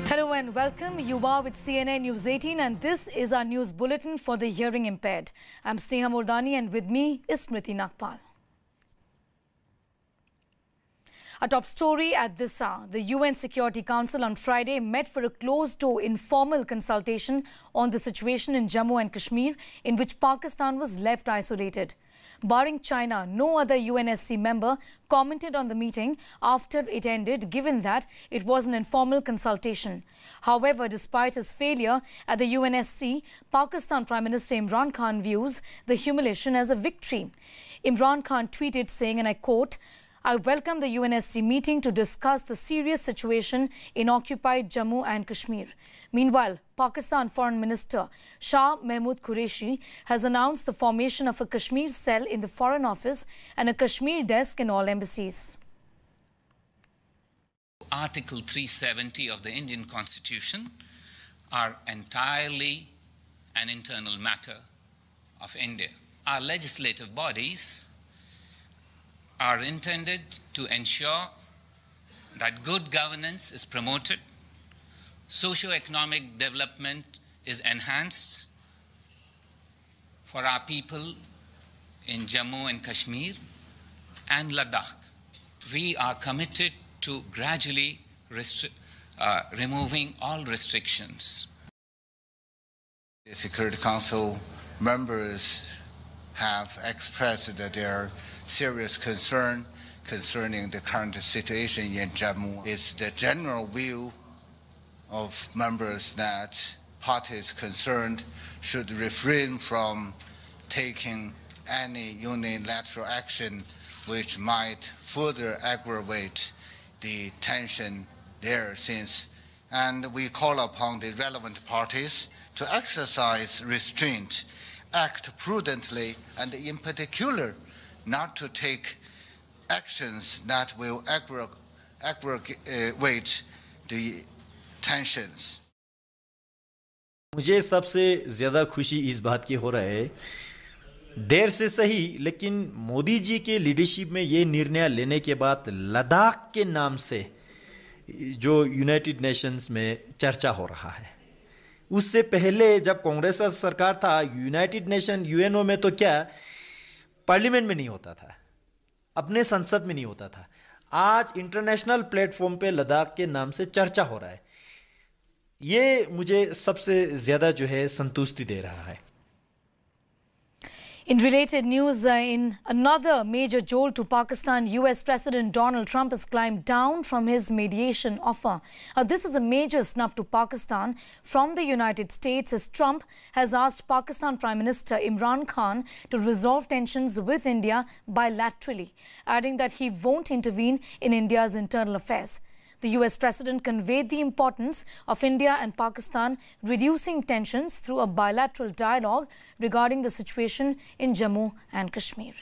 Hello and welcome. You are with CNN News 18 and this is our news bulletin for the hearing impaired. I'm Sneha Mordani and with me is Smriti Nagpal. A top story at this hour. The UN Security Council on Friday met for a closed-door informal consultation on the situation in Jammu and Kashmir, in which Pakistan was left isolated. Barring China, no other UNSC member commented on the meeting after it ended, given that it was an informal consultation. However, despite his failure at the UNSC, Pakistan Prime Minister Imran Khan views the humiliation as a victory. Imran Khan tweeted saying, and I quote, "I welcome the UNSC meeting to discuss the serious situation in occupied Jammu and Kashmir." Meanwhile, Pakistan Foreign Minister Shah Mahmood Qureshi has announced the formation of a Kashmir cell in the Foreign Office and a Kashmir desk in all embassies. Article 370 of the Indian Constitution are entirely an internal matter of India. Our legislative bodies are intended to ensure that good governance is promoted, socio-economic development is enhanced for our people in Jammu and Kashmir and Ladakh. We are committed to gradually removing all restrictions. The Security Council members have expressed their serious concern concerning the current situation in Jammu. It's the general view of members that parties concerned should refrain from taking any unilateral action which might further aggravate the tension there and we call upon the relevant parties to exercise restraint, act prudently, and in particular not to take actions that will aggravate the tensions. मुझे सबसे ज़्यादा खुशी इस बात की हो रहा है, देर से सही लेकिन मोदी जी के लीडरशिप में ये निर्णय लेने के बाद लद्दाख के नाम से जो यूनाइटेड नेशंस में चर्चा हो रहा है, उससे पहले जब कांग्रेस का सरकार था, यूनाइटेड नेशन यूएनओ में तो क्या पार्लियामेंट में नहीं होता था, अपने संसद में नहीं होता था. आज इंटरनेशनल प्लेटफॉर्म पे लद्दाख के नाम से चर्चा हो रहा है. ये मुझे सबसे ज्यादा जो है संतुष्टि दे रहा है. In related news, in another major jolt to Pakistan, US President Donald Trump has climbed down from his mediation offer. This is a major snub to Pakistan from the United States, as Trump has asked Pakistan Prime Minister Imran Khan to resolve tensions with India bilaterally, adding that he won't intervene in India's internal affairs. The US President conveyed the importance of India and Pakistan reducing tensions through a bilateral dialogue regarding the situation in Jammu and Kashmir.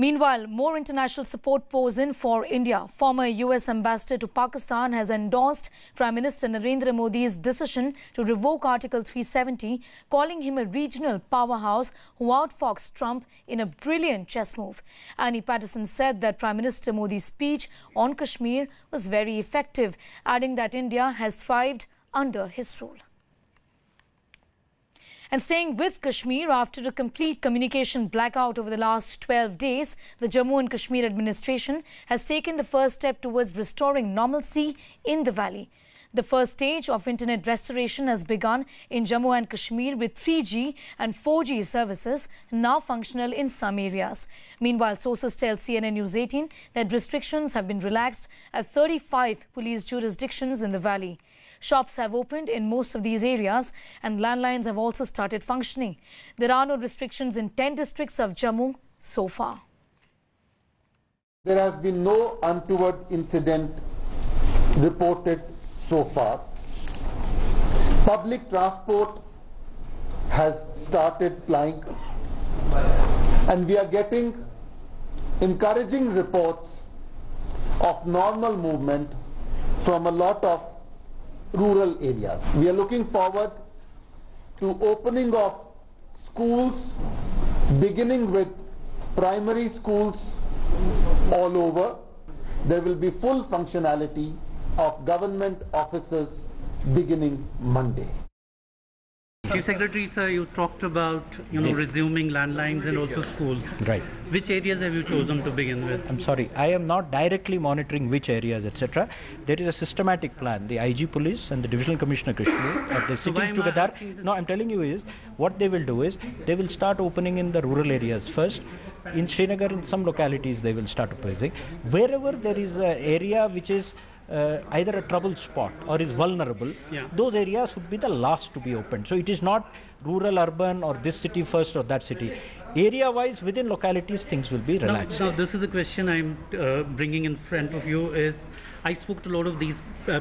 Meanwhile, more international support pours in for India. Former US Ambassador to Pakistan has endorsed Prime Minister Narendra Modi's decision to revoke Article 370, calling him a regional powerhouse who outfoxed Trump in a brilliant chess move. Annie Patterson said that Prime Minister Modi's speech on Kashmir was very effective, adding that India has thrived under his rule. And staying with Kashmir, after a complete communication blackout over the last 12 days, the Jammu and Kashmir administration has taken the first step towards restoring normalcy in the valley. The first stage of internet restoration has begun in Jammu and Kashmir, with 3G and 4G services now functional in some areas. Meanwhile, sources tell CNN News 18 that restrictions have been relaxed at 35 police jurisdictions in the valley. Shops have opened in most of these areas and landlines have also started functioning. There are no restrictions in 10 districts of Jammu so far. There has been no untoward incident reported so far. Public transport has started plying and we are getting encouraging reports of normal movement from a lot of rural areas. We are looking forward to opening of schools, beginning with primary schools all over. there will be full functionality of government offices beginning Monday. Chief Secretary, sir, you talked about, resuming landlines and also schools. Right. Which areas have you chosen to begin with? I'm sorry, I am not directly monitoring which areas, etc. There is a systematic plan. The IG Police and the Divisional Commissioner Kashmir, they're sitting together. No, I'm telling you is, what they will do is, they will start opening in the rural areas first. In Srinagar, in some localities, they will start opening. Wherever there is an area which is either a trouble spot or is vulnerable, those areas would be the last to be opened. So it is not rural, urban, or this city first or that city. Area-wise, within localities, things will be relaxed. Now, this is a question I'm bringing in front of you. Is I spoke to a lot of these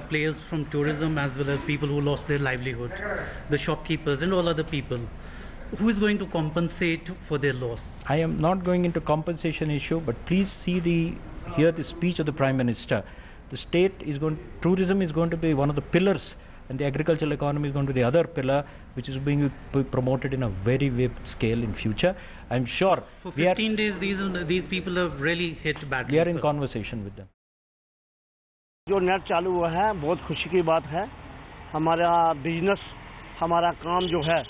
players from tourism as well as people who lost their livelihood, the shopkeepers and all other people. Who is going to compensate for their loss? I am not going into compensation issue, but please hear the speech of the Prime Minister. The state is tourism is going to be one of the pillars, and the agricultural economy is going to be the other pillar, which is being promoted in a very big scale in future. I'm sure. For 15 days, these people have really hit badly. We are in conversation with them. जो net चालू हुआ है बहुत खुशी की बात है. हमारा बिजनेस, हमारा काम जो है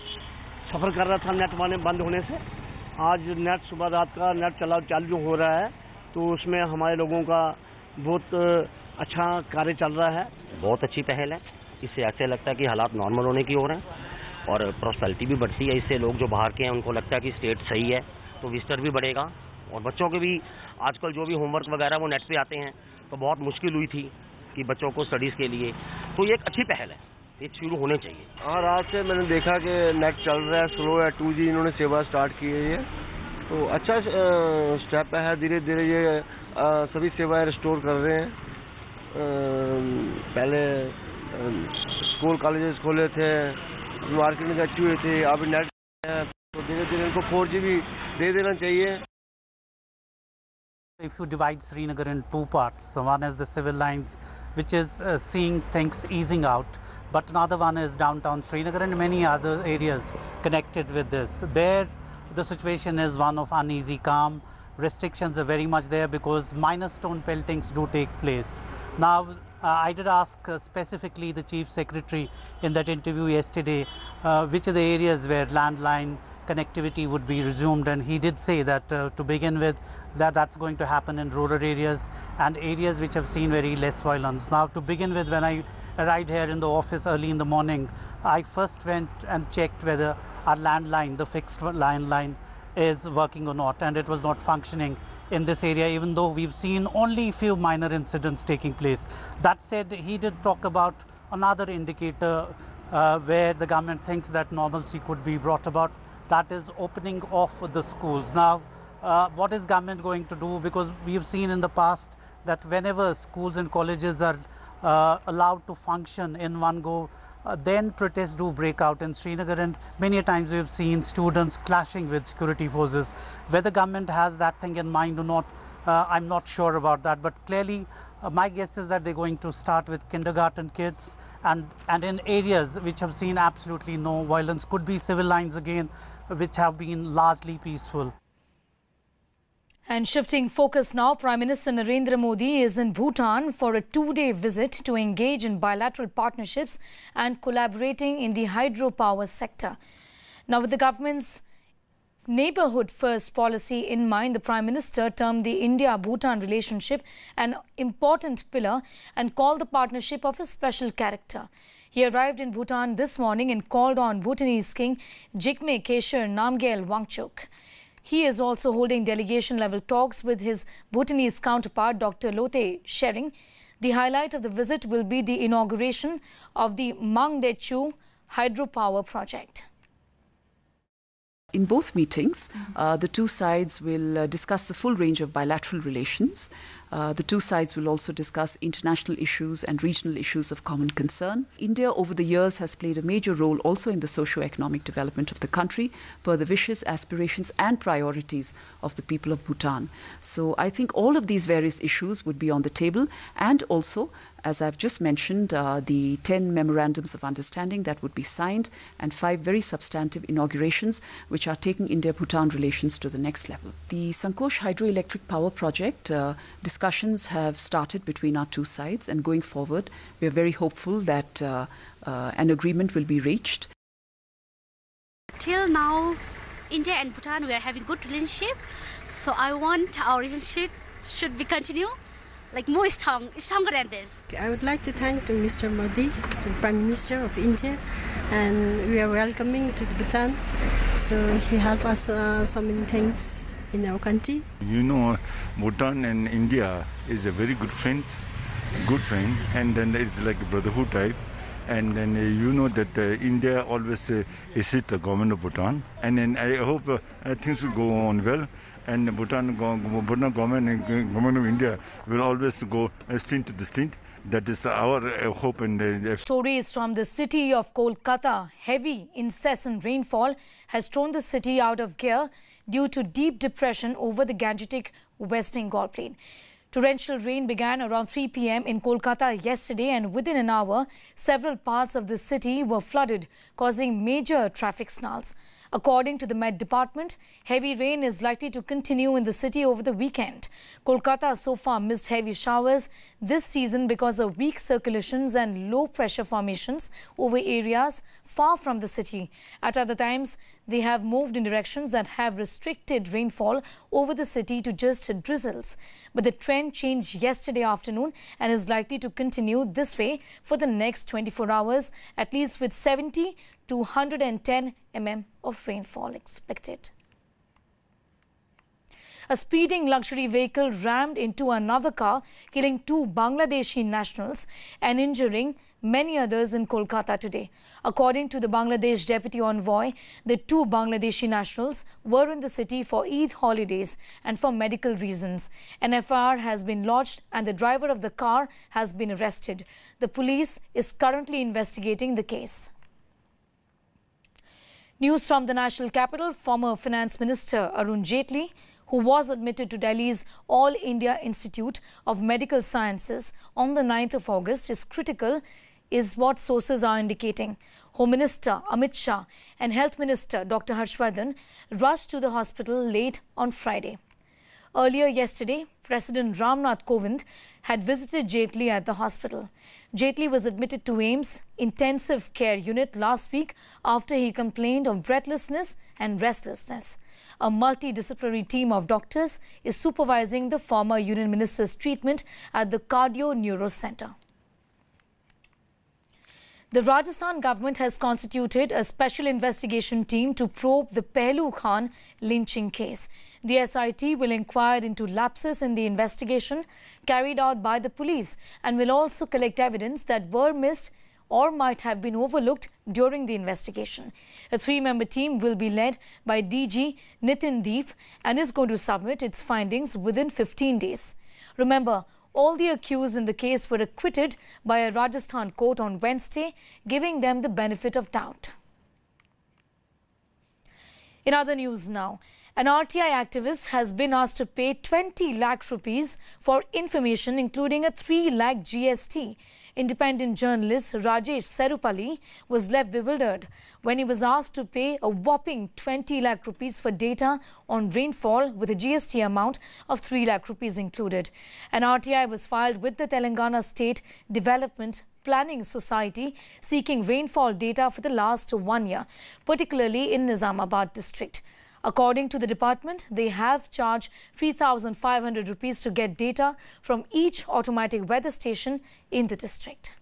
सफर कर रहा था नेट बंद होने से. आज नेट सुबह रात का नेट चालू हो रहा है, तो उसमें हमारे लोगों का बहुत अच्छा कार्य चल रहा है. बहुत अच्छी पहल है. इससे ऐसे लगता है कि हालात नॉर्मल होने की ओर हैं और प्रॉस्पेरिटी भी बढ़ती है. इससे लोग जो बाहर के हैं उनको लगता है कि स्टेट सही है, तो विजिटर भी बढ़ेगा. और बच्चों के भी आजकल जो भी होमवर्क वगैरह वो नेट पे आते हैं, तो बहुत मुश्किल हुई थी कि बच्चों को स्टडीज़ के लिए. तो ये एक अच्छी पहल है, ये शुरू होने चाहिए. और आज से मैंने देखा कि नेट चल रहा है, स्लो है, 2G इन्होंने सेवा स्टार्ट की है. तो अच्छा स्टेप है. धीरे धीरे ये सभी सेवाएं रिस्टोर कर रहे हैं. पहले स्कूल कॉलेजेस खोले थे, मार्केटिंग अच्छी हुई थी, अभी नेट है, तो धीरे धीरे इनको 4G भी दे देना चाहिए. If you divide Srinagar in two parts, one is the civil lines, which is seeing things easing out, but another one is downtown Srinagar and many other areas connected with this. There, the situation is one of uneasy calm. Restrictions are very much there because minor stone peltings do take place. Now, I did ask specifically the Chief Secretary in that interview yesterday which are the areas where landline connectivity would be resumed, and he did say that to begin with that's going to happen in rural areas and areas which have seen very less violence. Now, to begin with, when I arrived here in the office early in the morning, I first went and checked whether our landline, the fixed landline, is working or not, and it was not functioning in this area, even though we've seen only few minor incidents taking place. That said, he did talk about another indicator where the government thinks that normalcy could be brought about, that is opening of the schools. Now, what is government going to do? Because we have seen in the past that whenever schools and colleges are allowed to function in one go, then protests do break out in Srinagar, and many times we have seen students clashing with security forces. Whether government has that thing in mind or not, I'm not sure about that, but clearly my guess is that they're going to start with kindergarten kids, and in areas which have seen absolutely no violence, could be civil lines again, which have been largely peaceful. And shifting focus now, Prime Minister Narendra Modi is in Bhutan for a 2-day visit to engage in bilateral partnerships and collaborating in the hydropower sector. Now, with the government's neighbourhood first policy in mind, the Prime Minister termed the India-Bhutan relationship an important pillar and called the partnership of a special character. He arrived in Bhutan this morning and called on Bhutanese King Jigme Khesar Namgyel Wangchuk. He is also holding delegation-level talks with his Bhutanese counterpart, Dr. Lote Shering. The highlight of the visit will be the inauguration of the Mangdechu hydropower project. In both meetings, the two sides will discuss the full range of bilateral relations. The two sides will also discuss international issues and regional issues of common concern. India over the years has played a major role also in the socio-economic development of the country per the wishes, aspirations and priorities of the people of Bhutan. So I think all of these various issues would be on the table, and also as I've just mentioned, the 10 memorandums of understanding that would be signed and 5 very substantive inaugurations which are taking India-Bhutan relations to the next level. The Sankosh hydroelectric power project discussions have started between our two sides, and going forward we are very hopeful that an agreement will be reached. Till now, India and Bhutan, we are having good relationship. So I want our relationship should be continue, like more stronger than this. I would like to thank Mr. Modi, the Prime Minister of India, and we are welcoming to the Bhutan. So he helped us so many things in our country. You know, Bhutan and India is a very good friend, and then it's like a brotherhood type. And then you know that India always assists the government of Bhutan, and then I hope things will go on well, and Bhutan government and government of India will always go stint to the stint. That is our hope. And stories from the city of Kolkata. Heavy, incessant rainfall has thrown the city out of gear due to deep depression over the Gangetic West Bengal plain. Torrential rain began around 3 p.m. in Kolkata yesterday, and within an hour, several parts of the city were flooded, causing major traffic snarls. According to the Met Department, heavy rain is likely to continue in the city over the weekend. Kolkata so far missed heavy showers this season because of weak circulations and low pressure formations over areas far from the city. At other times, they have moved in directions that have restricted rainfall over the city to just drizzles. But the trend changed yesterday afternoon and is likely to continue this way for the next 24 hours, at least with 70 to 110 mm of rainfall expected. A speeding luxury vehicle rammed into another car, killing 2 Bangladeshi nationals and injuring many others in Kolkata today. According to the Bangladesh Deputy Envoy, the 2 Bangladeshi nationals were in the city for Eid holidays and for medical reasons. An FIR has been lodged and the driver of the car has been arrested. The police is currently investigating the case. News from the national capital. Former Finance Minister Arun Jaitley, who was admitted to Delhi's All India Institute of Medical Sciences on the 9th of August, is critical, is what sources are indicating. Home Minister Amit Shah and Health Minister Dr. Harshvardhan rushed to the hospital late on Friday. Earlier yesterday, President Ramnath Kovind had visited Jaitley at the hospital. Jaitley was admitted to AIIMS Intensive Care Unit last week after he complained of breathlessness and restlessness. A multidisciplinary team of doctors is supervising the former Union Minister's treatment at the Cardio Neuro Center. The Rajasthan government has constituted a special investigation team to probe the Pehlu Khan lynching case. The SIT will inquire into lapses in the investigation carried out by the police and will also collect evidence that were missed or might have been overlooked during the investigation. A 3-member team will be led by DG Nitin Deep and is going to submit its findings within 15 days. Remember, all the accused in the case were acquitted by a Rajasthan court on Wednesday, giving them the benefit of doubt. In other news now, an RTI activist has been asked to pay 20 lakh rupees for information, including a 3 lakh GST. Independent journalist Rajesh Serupalli was left bewildered when he was asked to pay a whopping 20 lakh rupees for data on rainfall with a GST amount of 3 lakh rupees included. An RTI was filed with the Telangana State Development Planning Society seeking rainfall data for the last 1 year, particularly in Nizamabad district. According to the department, they have charged 3,500 rupees to get data from each automatic weather station in the district.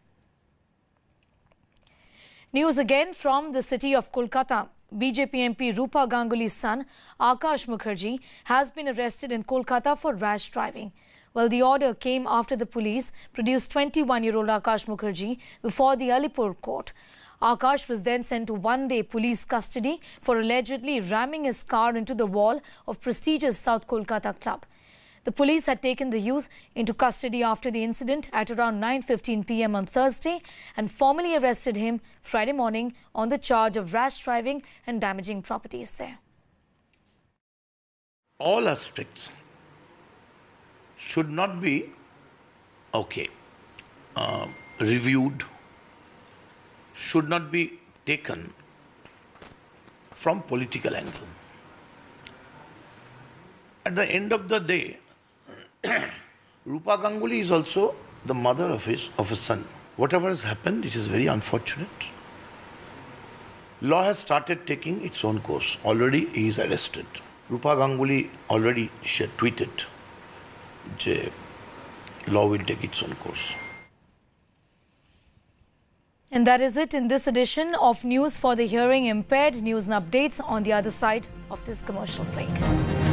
News again from the city of Kolkata. BJP MP Rupa Ganguly's son, Akash Mukherjee, has been arrested in Kolkata for rash driving. Well, the order came after the police produced 21-year-old Akash Mukherjee before the Alipur court. Akash was then sent to 1-day police custody for allegedly ramming his car into the wall of prestigious South Kolkata club. The police had taken the youth into custody after the incident at around 9:15 p.m. on Thursday and formally arrested him Friday morning on the charge of rash driving and damaging properties there. All aspects should not be okay. reviewed should not be taken from political angle. At the end of the day, Rupa Ganguly is also the mother of a son. Whatever has happened, it is very unfortunate. Law has started taking its own course. Already he is arrested. Rupa Ganguly already tweeted that law will take its own course. And that is it in this edition of News for the Hearing Impaired. News and updates on the other side of this commercial break.